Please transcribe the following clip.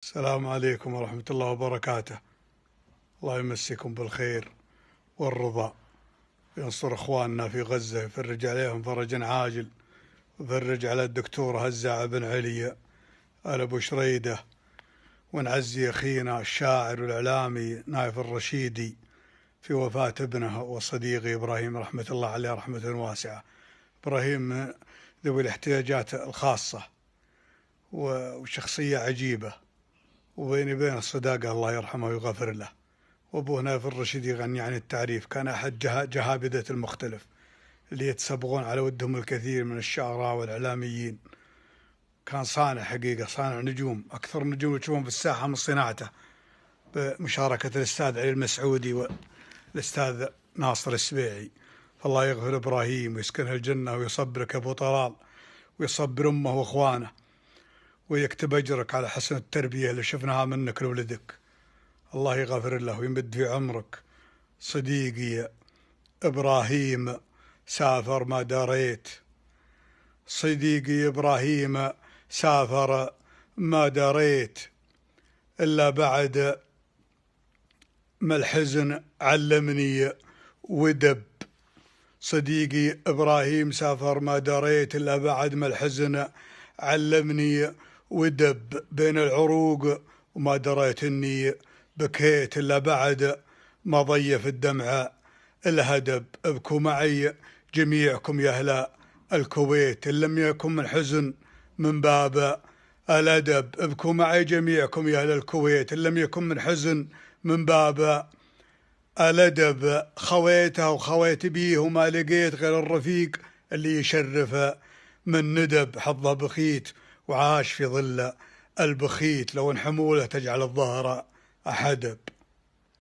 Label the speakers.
Speaker 1: السلام عليكم ورحمة الله وبركاته. الله يمسكم بالخير والرضا، ينصر إخواننا في غزة، يفرج عليهم فرجا عاجل، ويفرج على الدكتور هزاع بن علي آل أبو شريدة، ونعزي أخينا الشاعر والإعلامي نايف الرشيدي في وفاة ابنه وصديقي إبراهيم رحمة الله عليه رحمة واسعة. إبراهيم ذوي الاحتياجات الخاصة وشخصية عجيبة، وبيني بين الصداقة الله يرحمه ويغفر له. وأبوه نايف الرشيد يغني عن التعريف، كان أحد جهابذة المختلف اللي يتسابقون على ودهم الكثير من الشعراء والإعلاميين. كان صانع حقيقة، صانع نجوم، أكثر نجوم تشوفون في الساحة من صناعته، بمشاركة الأستاذ علي المسعودي والأستاذ ناصر السبيعي. فالله يغفر إبراهيم ويسكنه الجنة ويصبرك أبو طلال، ويصبر أمه وإخوانه، ويكتب أجرك على حسن التربية اللي شفناها منك لولدك. الله يغفر له ويمد في عمرك. صديقي إبراهيم سافر ما دريت، صديقي إبراهيم سافر ما دريت، إلا بعد ما الحزن علمني ودب. صديقي إبراهيم سافر ما دريت، إلا بعد ما الحزن علمني ودب. بين العروق وما دريت إني بكيت، إلا بعد ما ضيف الدمع الهدب. ابكوا معي جميعكم يا أهل الكويت، إن لم يكن من حزن من باب الأدب. ابكوا معي جميعكم يا أهل الكويت، إن لم يكن من حزن من باب الأدب. خويته وخويت بيه وما لقيت غير الرفيق اللي يشرف من ندب. حظه بخيت وعاش في ظل البخيت، لو ان حموله تجعل الظهر أحدب.